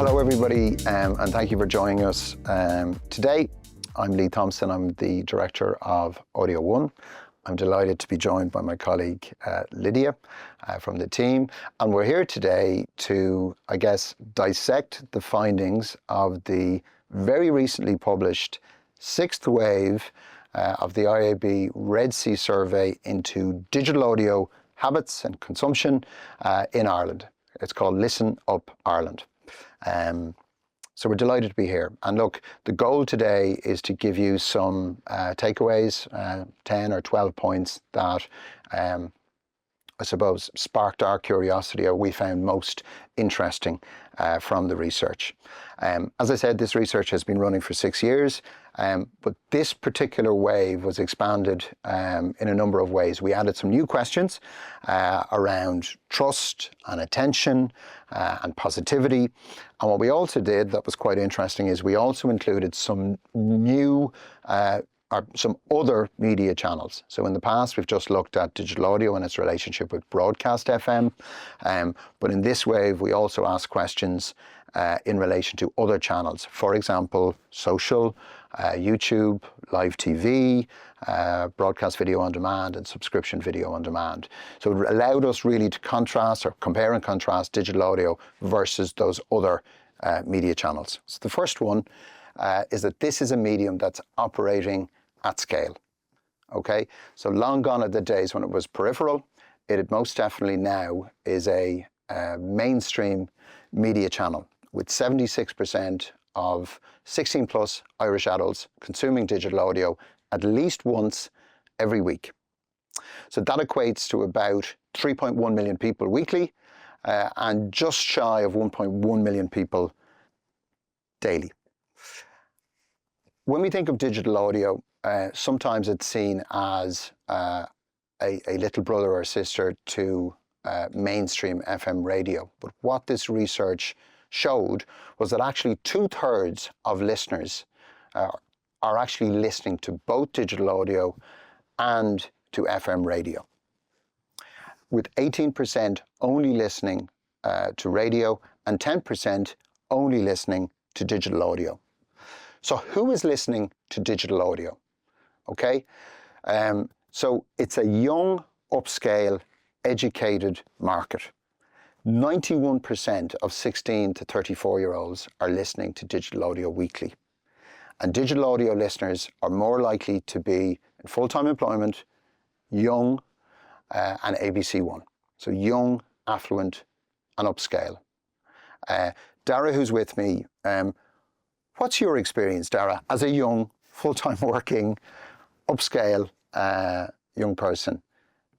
Hello everybody, and thank you for joining us. Today, I'm Lee Thompson, I'm the Director of AudioOne. I'm delighted to be joined by my colleague Lydia from the team, and we're here today to, I guess, dissect the findings of the very recently published sixth wave of the IAB RedC survey into digital audio habits and consumption in Ireland. It's called Listen Up Ireland. So we're delighted to be here. And look, the goal today is to give you some takeaways, 10 or 12 points that I suppose sparked our curiosity or we found most interesting from the research. As I said, this research has been running for 6 years, but this particular wave was expanded in a number of ways. We added some new questions around trust and attention and positivity. And what we also did that was quite interesting is we also included some new or some other media channels. So in the past, we've just looked at digital audio and its relationship with broadcast FM. But in this wave, we also asked questions in relation to other channels. For example, social, YouTube, live TV, broadcast video on demand, and subscription video on demand. So it allowed us really to contrast or compare and contrast digital audio versus those other media channels. So the first one is that this is a medium that's operating at scale. Okay, so long gone are the days when it was peripheral. It most definitely now is a mainstream media channel with 76% of 16 plus Irish adults consuming digital audio at least once every week. So that equates to about 3.1 million people weekly and just shy of 1.1 million people daily. When we think of digital audio, sometimes it's seen as a little brother or sister to mainstream FM radio. But what this research showed was that actually 2/3 of listeners are actually listening to both digital audio and to FM radio, with 18% only listening to radio and 10% only listening to digital audio. So who is listening to digital audio? Okay, so it's a young, upscale, educated market. 91% of 16 to 34-year-olds are listening to digital audio weekly. And digital audio listeners are more likely to be in full-time employment, young, and ABC1. So young, affluent, and upscale. Dara, who's with me, what's your experience, Dara, as a young, full-time working, upscale young person?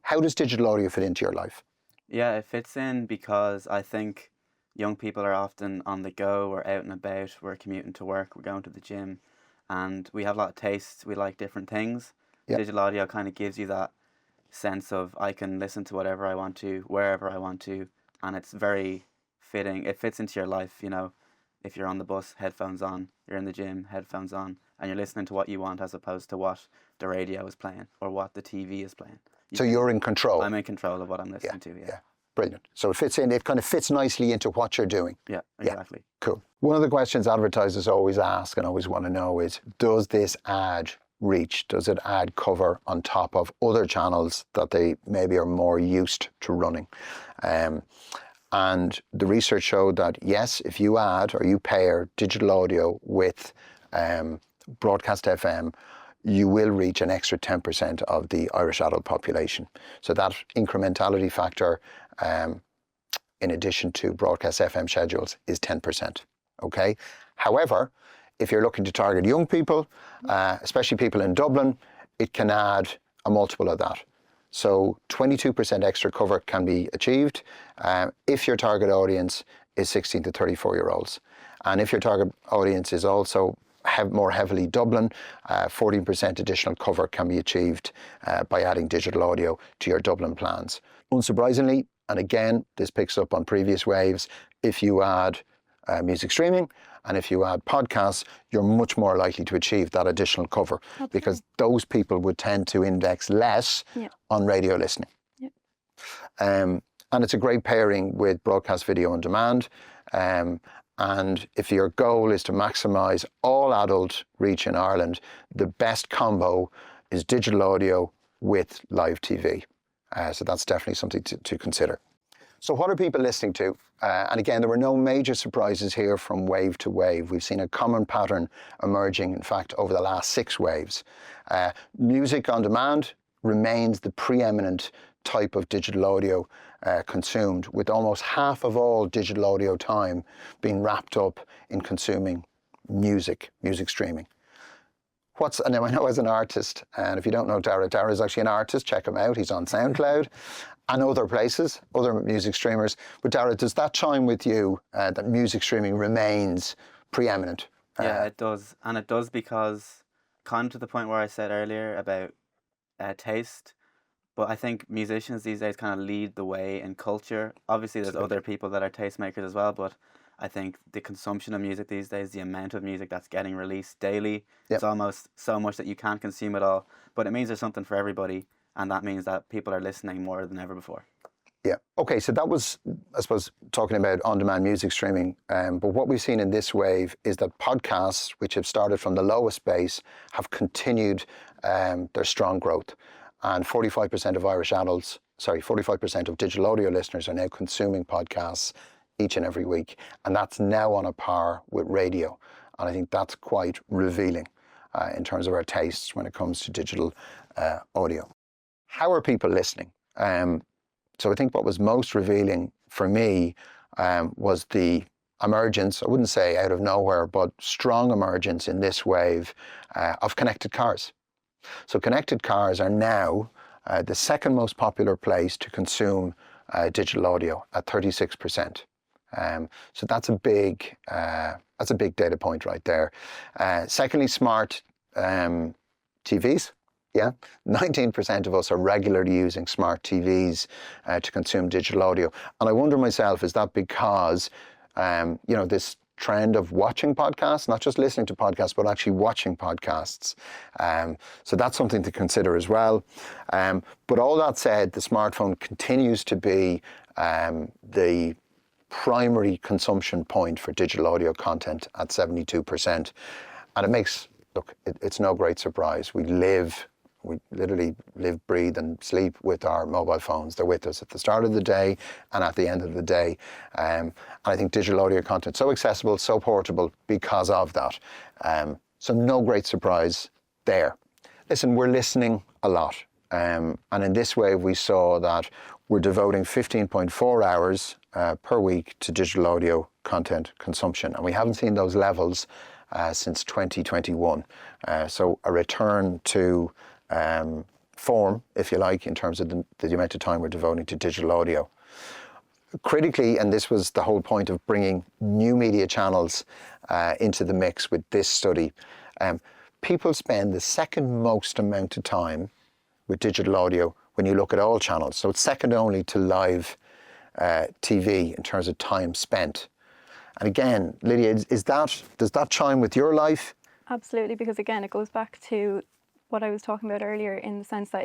How does digital audio fit into your life? Yeah, it fits in because I think young people are often on the go, we're out and about, we're commuting to work, we're going to the gym, and we have a lot of tastes, we like different things. Yep. Digital audio kind of gives you that sense of I can listen to whatever I want to, wherever I want to, and it's very fitting. It fits into your life, you know. If you're on the bus, headphones on, you're in the gym, headphones on, and you're listening to what you want as opposed to what the radio is playing or what the TV is playing. You're in control. I'm in control of what I'm listening to, yeah. Brilliant. So it fits in, it kind of fits nicely into what you're doing. Yeah, exactly. Yeah. Cool. One of the questions advertisers always ask and always want to know is, does this ad reach, does it add cover on top of other channels that they maybe are more used to running? And the research showed that yes, if you add or you pair digital audio with broadcast FM, you will reach an extra 10% of the Irish adult population. So that incrementality factor, in addition to broadcast FM schedules, is 10%. Okay. However, if you're looking to target young people, especially people in Dublin, it can add a multiple of that. So 22% extra cover can be achieved if your target audience is 16 to 34-year-olds. And if your target audience is also more heavily Dublin, 14% additional cover can be achieved by adding digital audio to your Dublin plans. Unsurprisingly, and again, this picks up on previous waves, if you add music streaming and if you add podcasts, you're much more likely to achieve that additional cover because those people would tend to index less on radio listening. And it's a great pairing with broadcast video on demand. And if your goal is to maximise all adult reach in Ireland, the best combo is digital audio with live TV. So that's definitely something to consider. So what are people listening to? And again, there were no major surprises here from wave to wave. We've seen a common pattern emerging, in fact, over the last 6 waves. Music on demand remains the preeminent type of digital audio consumed, with almost half of all digital audio time being wrapped up in consuming music streaming. And now I know as an artist, and if you don't know Dara is actually an artist, check him out. He's on SoundCloud and other places, other music streamers. But Dara, does that chime with you that music streaming remains preeminent? Yeah, it does. And it does because, kind of to the point where I said earlier about taste, but I think musicians these days kind of lead the way in culture. Obviously, there's other people that are tastemakers as well, but I think the consumption of music these days, the amount of music that's getting released daily, it's almost so much that you can't consume it all. But it means there's something for everybody, and that means that people are listening more than ever before. Yeah. Okay, so that was, I suppose, talking about on-demand music streaming. But what we've seen in this wave is that podcasts, which have started from the lowest base, have continued their strong growth. And 45% of Irish adults, 45% of digital audio listeners are now consuming podcasts each and every week. And that's now on a par with radio. And I think that's quite revealing in terms of our tastes when it comes to digital audio. How are people listening? So I think what was most revealing for me was the emergence, I wouldn't say out of nowhere, but strong emergence in this wave of connected cars. So connected cars are now the second most popular place to consume digital audio at 36%. So that's a big data point right there. Secondly, smart TVs. Yeah, 19% of us are regularly using smart TVs to consume digital audio. And I wonder myself, is that because, this trend of watching podcasts, not just listening to podcasts, but actually watching podcasts. So that's something to consider as well. But all that said, the smartphone continues to be the primary consumption point for digital audio content at 72%. And it makes, it's no great surprise. We literally live, breathe and sleep with our mobile phones. They're with us at the start of the day and at the end of the day. And I think digital audio content is so accessible, so portable because of that. So no great surprise there. Listen, we're listening a lot. And in this way, we saw that we're devoting 15.4 hours per week to digital audio content consumption. And we haven't seen those levels since 2021. So a return to form, if you like, in terms of the amount of time we're devoting to digital audio. Critically, and this was the whole point of bringing new media channels into the mix with this study, people spend the second most amount of time with digital audio when you look at all channels. So it's second only to live TV in terms of time spent. And again, Lydia, does that chime with your life? Absolutely, because again, it goes back to what I was talking about earlier, in the sense that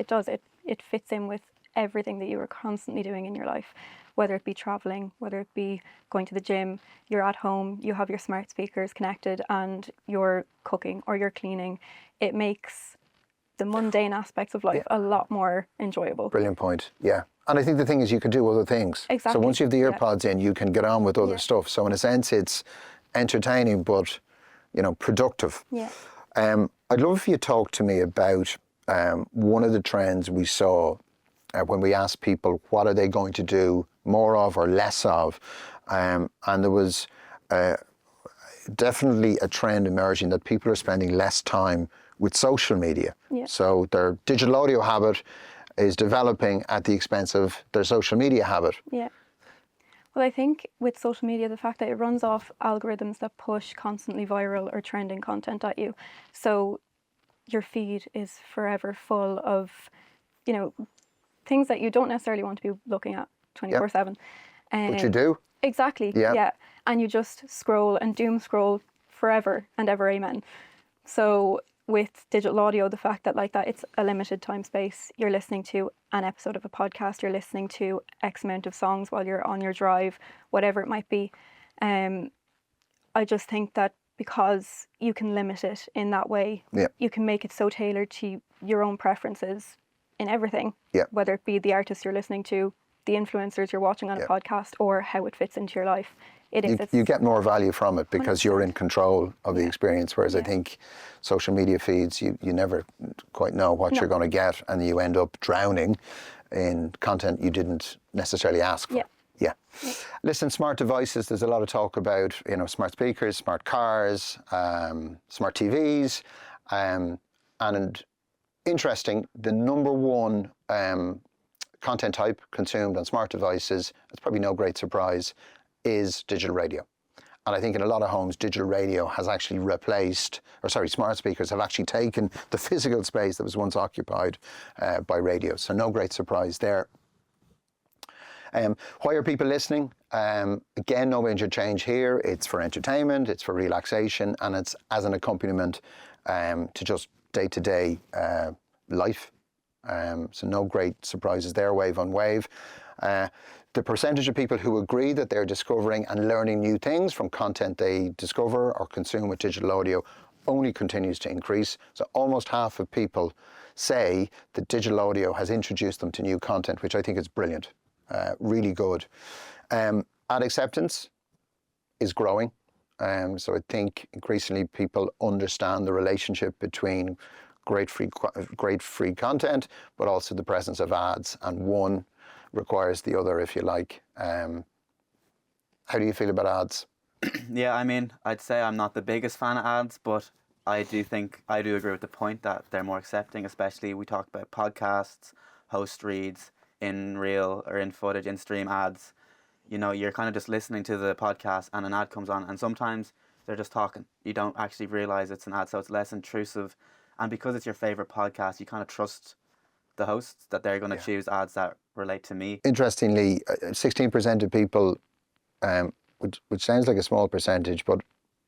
it fits in with everything that you are constantly doing in your life, whether it be traveling, whether it be going to the gym, you're at home, you have your smart speakers connected and you're cooking or you're cleaning. It makes the mundane aspects of life a lot more enjoyable. Brilliant point, yeah. And I think the thing is you can do other things. Exactly. So once you have the earpods in, you can get on with other stuff. So in a sense, it's entertaining, but, productive. Yeah. I'd love if you talk to me about one of the trends we saw when we asked people what are they going to do more of or less of. And there was definitely a trend emerging that people are spending less time with social media. Yeah. So their digital audio habit is developing at the expense of their social media habit. Yeah. Well, I think with social media, the fact that it runs off algorithms that push constantly viral or trending content at you. So your feed is forever full of, things that you don't necessarily want to be looking at 24/7. But you do? Exactly, yeah. And you just scroll and doom scroll forever and ever, amen. So with digital audio, the fact that it's a limited time space, you're listening to an episode of a podcast, you're listening to X amount of songs while you're on your drive, whatever it might be. I just think that because you can limit it in that way, you can make it so tailored to your own preferences in everything, whether it be the artist you're listening to, the influencers you're watching on a podcast, or how it fits into your life. You get more value from it because 100%. You're in control of the experience, whereas I think social media feeds, you never quite know what you're going to get, and you end up drowning in content you didn't necessarily ask for. Yeah. Listen, smart devices, there's a lot of talk about, smart speakers, smart cars, smart TVs, and interesting, the number one content type consumed on smart devices, it's probably no great surprise, is digital radio. And I think in a lot of homes, digital radio has actually smart speakers have actually taken the physical space that was once occupied by radio. So no great surprise there. Why are people listening? Again, no major change here. It's for entertainment, it's for relaxation, and it's as an accompaniment to just day-to-day life. So no great surprises there, wave on wave. The percentage of people who agree that they're discovering and learning new things from content they discover or consume with digital audio only continues to increase. So almost half of people say that digital audio has introduced them to new content, which I think is brilliant. Really good. Ad acceptance is growing. So I think increasingly people understand the relationship between great free content, but also the presence of ads, and one requires the other, if you like. How do you feel about ads? Yeah, I mean, I'd say I'm not the biggest fan of ads, but I do agree with the point that they're more accepting, especially we talk about podcasts, host reads, in reel or in footage, in stream ads. You're kind of just listening to the podcast and an ad comes on, and sometimes they're just talking. You don't actually realize it's an ad, so it's less intrusive. And because it's your favorite podcast, you kind of trust the hosts that they're going to choose ads that relate to me. Interestingly, 16% of people, which sounds like a small percentage, but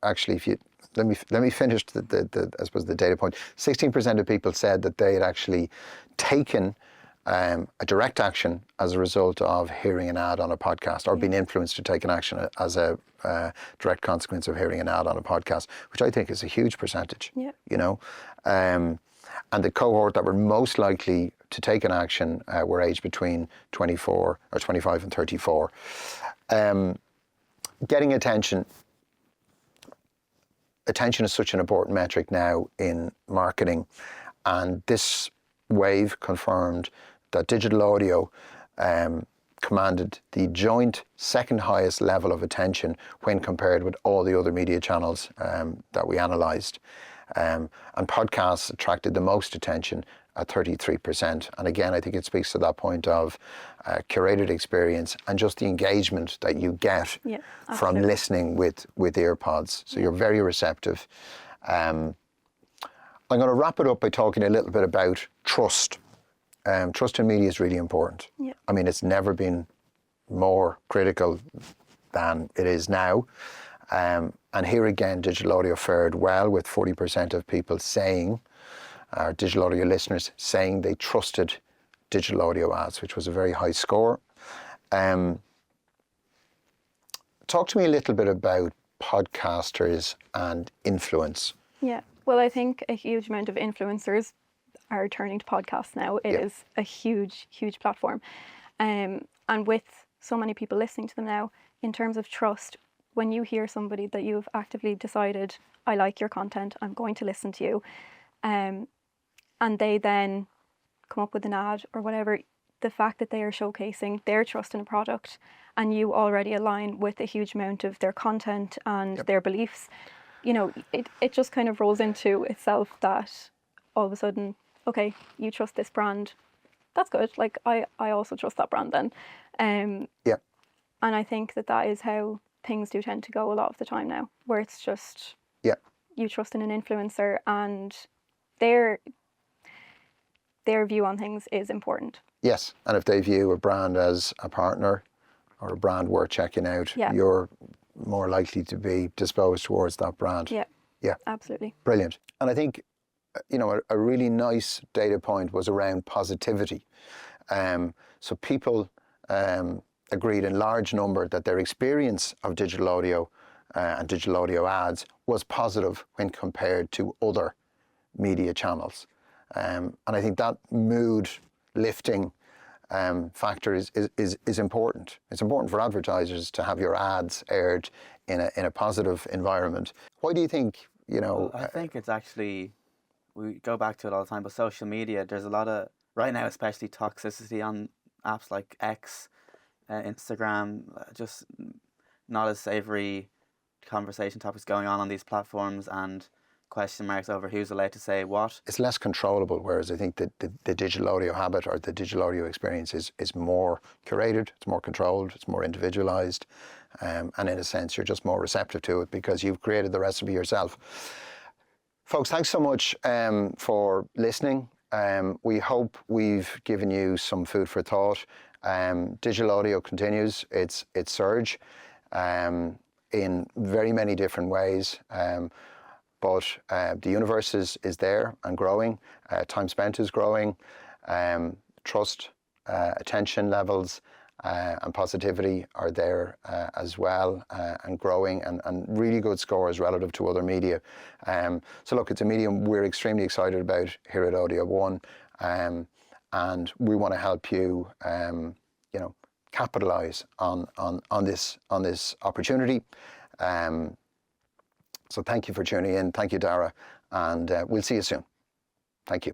actually, if you let me finish the I suppose the data point. 16% of people said that they had actually taken a direct action as a result of hearing an ad on a podcast, or being influenced to take an action as a direct consequence of hearing an ad on a podcast, which I think is a huge percentage. And the cohort that were most likely to take an action were aged between 25 and 34. Getting attention is such an important metric now in marketing, and this wave confirmed that digital audio commanded the joint second highest level of attention when compared with all the other media channels that we analysed. And podcasts attracted the most attention at 33%. And again, I think it speaks to that point of curated experience and just the engagement that you get from listening with earpods. So you're very receptive. I'm going to wrap it up by talking a little bit about trust. Trust in media is really important. I mean, it's never been more critical than it is now. And here again, digital audio fared well, with 40% of people saying, digital audio listeners saying they trusted digital audio ads, which was a very high score. Talk to me a little bit about podcasters and influence. Yeah, well, I think a huge amount of influencers are turning to podcasts now. It is a huge, huge platform. And with so many people listening to them now, in terms of trust, when you hear somebody that you've actively decided, I like your content, I'm going to listen to you, and they then come up with an ad or whatever, the fact that they are showcasing their trust in a product and you already align with a huge amount of their content and their beliefs, it just kind of rolls into itself that all of a sudden, okay, you trust this brand, that's good. Like I also trust that brand then. And I think that is how things do tend to go a lot of the time now, where it's just you trust in an influencer and their view on things is important. Yes, and if they view a brand as a partner or a brand worth checking out, you're more likely to be disposed towards that brand. Yeah, absolutely. Brilliant. And I think, a really nice data point was around positivity. So people agreed in large number that their experience of digital audio and digital audio ads was positive when compared to other media channels. And I think that mood lifting factor is important. It's important for advertisers to have your ads aired in a positive environment. Why do you think, Well, I think it's actually, we go back to it all the time, but social media, there's a lot of, right now especially, toxicity on apps like X, Instagram, just not as savoury conversation topics going on these platforms, and question marks over who's allowed to say what. It's less controllable, whereas I think that the digital audio habit or the digital audio experience is more curated, it's more controlled, it's more individualized, and in a sense you're just more receptive to it because you've created the recipe yourself. Folks, thanks so much for listening. We hope we've given you some food for thought. Digital audio continues its surge in very many different ways. But the universe is there and growing. Time spent is growing. Trust, attention levels, and positivity are there as well, and growing, and really good scores relative to other media. So look, it's a medium we're extremely excited about here at AudioOne, and we want to help you, capitalize on this opportunity. So thank you for tuning in. Thank you, Dara, and we'll see you soon. Thank you.